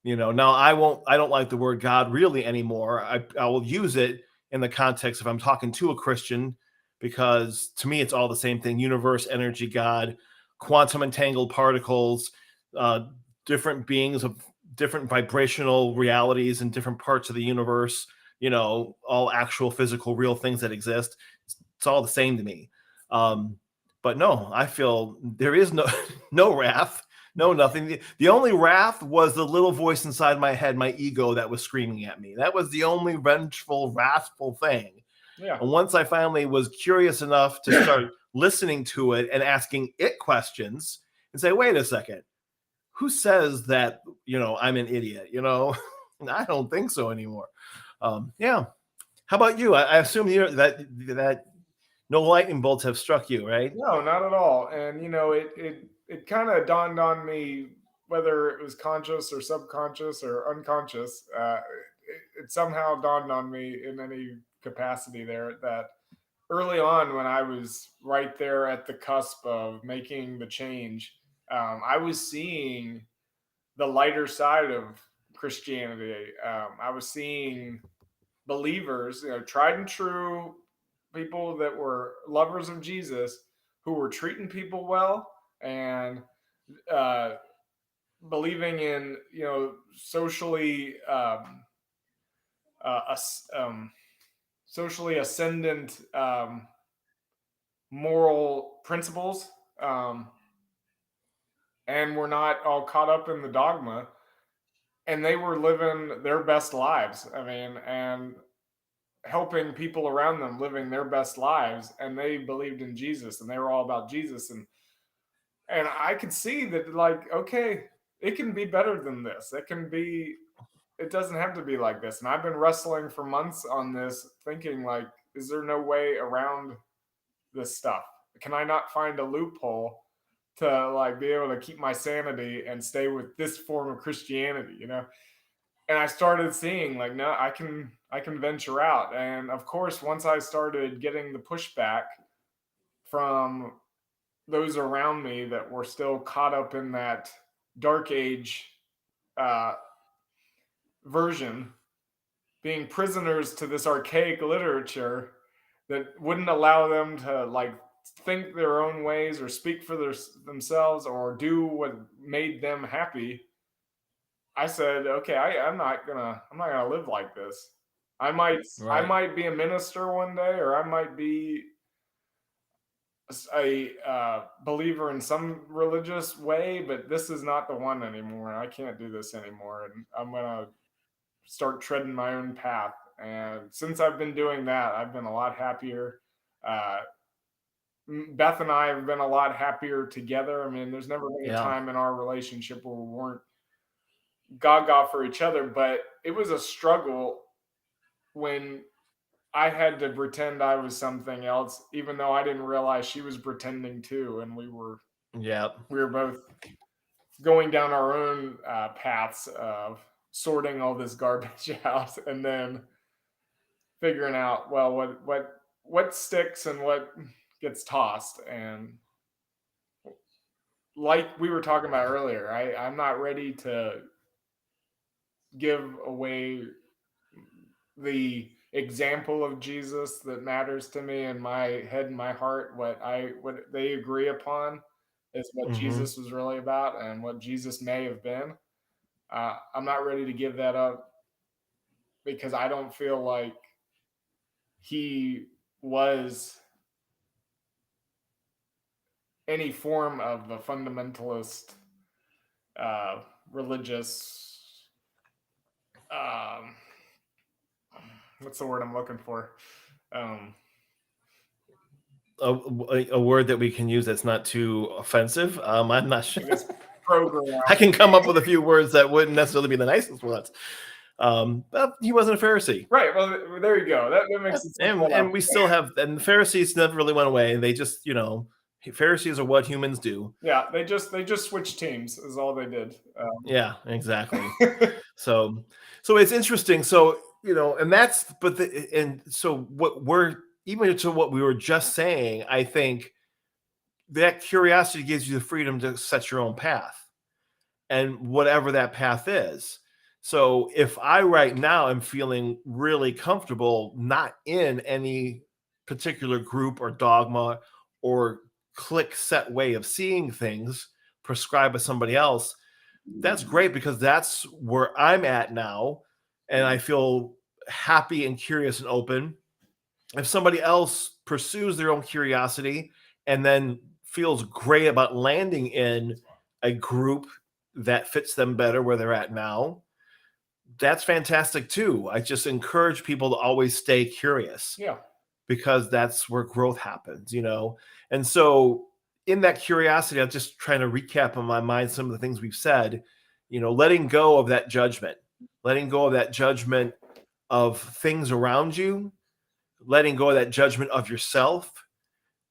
Now I don't like the word God really anymore. I will use it in the context if I'm talking to a Christian, because to me it's all the same thing: universe, energy, God, quantum entangled particles, uh, different beings of different vibrational realities in different parts of the universe. All actual physical real things that exist. It's all the same to me. But no, I feel there is no no wrath, no nothing. The only wrath was the little voice inside my head, my ego, that was screaming at me. That was the only vengeful, wrathful thing. Yeah. And once I finally was curious enough to start listening to it and asking it questions and say, wait a second, who says that, I'm an idiot, And I don't think so anymore. Yeah. How about you? I assume that no lightning bolts have struck you, right? No, not at all. And it kind of dawned on me, whether it was conscious or subconscious or unconscious. It somehow dawned on me in any capacity there that early on, when I was right there at the cusp of making the change, I was seeing the lighter side of Christianity. I was seeing believers, tried and true people that were lovers of Jesus, who were treating people well and uh, believing in socially uh, socially ascendant moral principles, and were not all caught up in the dogma, and they were living their best lives. I mean, and helping people around them living their best lives, and they believed in Jesus and they were all about Jesus. And I could see that, like, okay, it can be better than this. It doesn't have to be like this. And I've been wrestling for months on this, thinking, like, is there no way around this stuff? Can I not find a loophole to, like, be able to keep my sanity and stay with this form of Christianity, And I started seeing, like, no, I can venture out. And of course, once I started getting the pushback from those around me that were still caught up in that dark age uh, version, being prisoners to this archaic literature that wouldn't allow them to, like, think their own ways or speak for themselves or do what made them happy, I said, okay, I'm not gonna live like this. I Right. might be a minister one day, or I might be a believer in some religious way, but this is not the one anymore. I can't do this anymore, and I'm gonna start treading my own path. And since I've been doing that, I've been a lot happier. Uh, Beth and I have been a lot happier together. I mean, there's never been a Yeah. time in our relationship where we weren't gaga for each other, but it was a struggle when I had to pretend I was something else, even though I didn't realize she was pretending too, and Yeah. we were both going down our own paths of sorting all this garbage out, and then figuring out, well, what sticks and what gets tossed. And like we were talking about earlier, I'm not ready to give away the example of Jesus that matters to me in my head and my heart. What they agree upon is what Hmm. Jesus was really about and what Jesus may have been. I'm not ready to give that up because I don't feel like he was any form of a fundamentalist religious um, what's the word I'm looking for? Um, A word that we can use that's not too offensive. I'm not sure. I guess program. I can come up with a few words that wouldn't necessarily be the nicest ones. But he wasn't a Pharisee. Right. Well, there you go. That makes it simple enough. And we still have, and the Pharisees never really went away. They just, Pharisees are what humans do. Yeah, they just switched teams is all they did. Yeah, exactly. So it's interesting. So, and that's, and so what we're even to what we were just saying, I think that curiosity gives you the freedom to set your own path and whatever that path is. So if I right now am feeling really comfortable not in any particular group or dogma or click set way of seeing things prescribed by somebody else, that's great because that's where I'm at now. And I feel happy and curious and open. If somebody else pursues their own curiosity and then feels great about landing in a group that fits them better where they're at now, that's fantastic too. I just encourage people to always stay curious Yeah. because that's where growth happens, you know? And so, in that curiosity, I'm just trying to recap in my mind some of the things we've said, you know, letting go of that judgment of things around you, letting go of that judgment of yourself,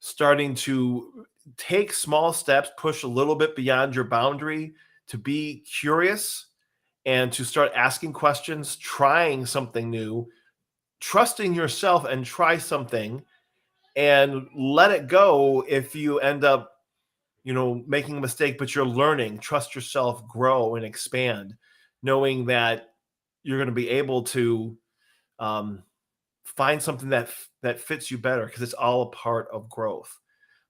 starting to take small steps, push a little bit beyond your boundary to be curious and to start asking questions, trying something new, trusting yourself and try something and let it go if you end up, you know, making a mistake, but you're learning. Trust yourself, grow and expand, knowing that you're going to be able to um, find something that fits you better because it's all a part of growth.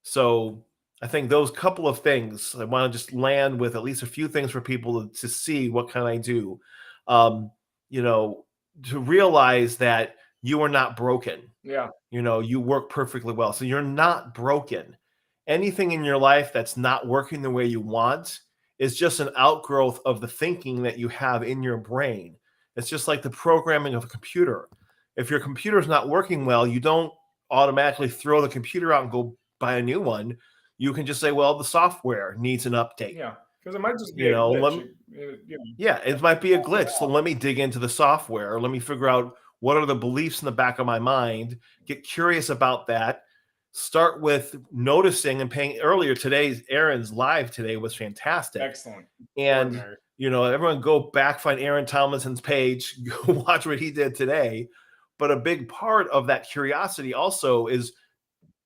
So I think those couple of things I want to just land with at least a few things for people to see what can I do. Um, you know, to realize that you are not broken. Yeah. You know, you work perfectly well. So you're not broken. Anything in your life that's not working the way you want is just an outgrowth of the thinking that you have in your brain. It's just like the programming of a computer. If your computer is not working well, you don't automatically throw the computer out and go buy a new one. You can just say, well, the software needs an update. Yeah. Because it might just be You a know, glitch. You know, yeah, it might be a glitch. So let me dig into the software. Let me figure out what are the beliefs in the back of my mind, get curious about that. Start with noticing and paying. Earlier today's Aaron's live today was fantastic. excellent. And, Extraordinary. you know, everyone go back, find Aaron Tomlinson's page, go watch what he did today. But a big part of that curiosity also is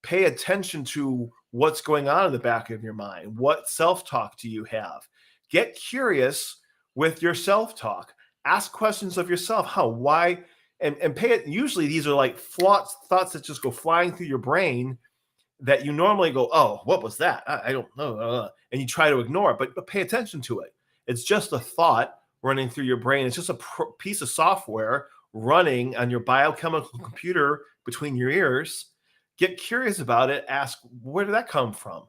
pay attention to what's going on in the back of your mind. What self talk do you have? Get curious with your self talk. Ask questions of yourself. How, why, and pay it. Usually these are like thoughts that just go flying through your brain that you normally go, oh, what was that? I don't know. And you try to ignore it, but pay attention to it. It's just a thought running through your brain. It's just a piece of software running on your biochemical computer between your ears. Get curious about it. Ask, where did that come from?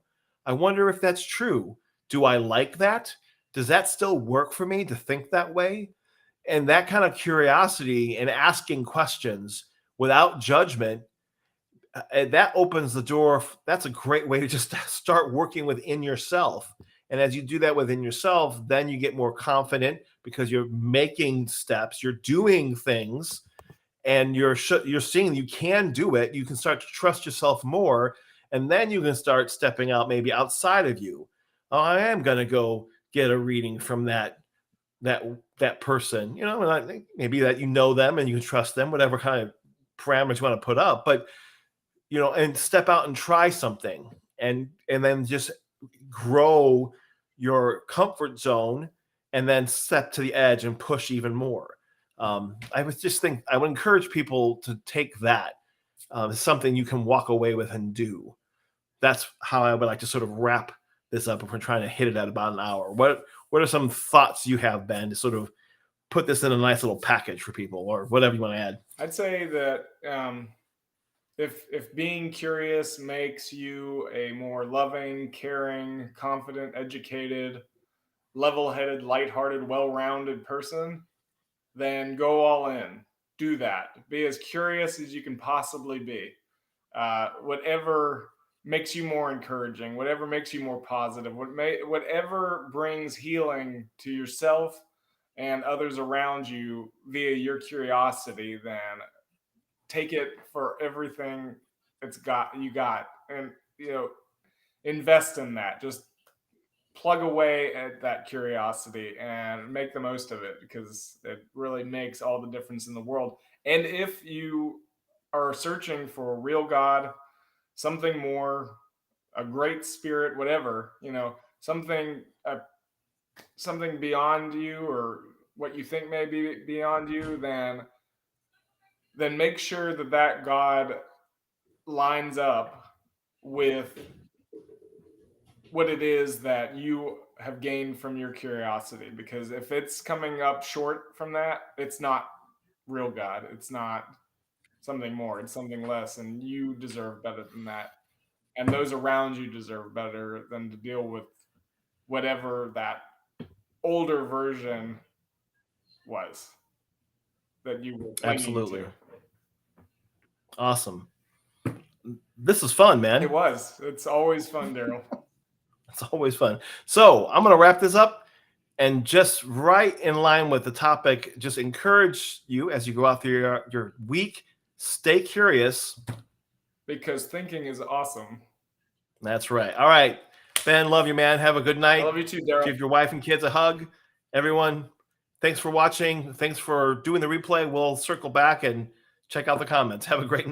I wonder if that's true. Do I like that? Does that still work for me to think that way? And that kind of curiosity and asking questions without judgment, that opens the door. That's a great way to just start working within yourself. And as you do that within yourself, then you get more confident because you're making steps, you're doing things, and you're seeing you can do it. You can start to trust yourself more, and then you can start stepping out maybe outside of you. Oh, I am going to go get a reading from that person, you know, and I think maybe that you know them and you can trust them, whatever kind of parameters you want to put up. But you know, and step out and try something, and then just grow your comfort zone, and then step to the edge and push even more. I would just think I would encourage people to take that as something you can walk away with and do. That's how I would like to sort of wrap this up if we're trying to hit it at about an hour. What are some thoughts you have, Ben, to sort of put this in a nice little package for people, or whatever you want to add? I'd say that if being curious makes you a more loving, caring, confident, educated, level-headed, lighthearted, well-rounded person, then go all in. Do that. Be as curious as you can possibly be. Whatever makes you more encouraging, whatever makes you more positive, whatever brings healing to yourself and others around you via your curiosity, then take it for everything you got, and you know, invest in that. Just plug away at that curiosity and make the most of it because it really makes all the difference in the world. And if you are searching for a real God, something more, a great spirit, whatever, something something beyond you, or what you think may be beyond you, then make sure that that God lines up with what it is that you have gained from your curiosity. Because if it's coming up short from that, it's not real God. It's not something more, it's something less, and you deserve better than that. And those around you deserve better than to deal with whatever that older version was that you were clinging Absolutely. to. Awesome. This is fun, man. It was. It's always fun, Daryl. It's always fun. So I'm going to wrap this up, and just right in line with the topic, just encourage you as you go out through your week, stay curious. Because thinking is awesome. That's right. All right, Ben, love you, man. Have a good night. I love you too, Daryl. Give your wife and kids a hug. Everyone, thanks for watching. Thanks for doing the replay. We'll circle back and check out the comments. Have a great night.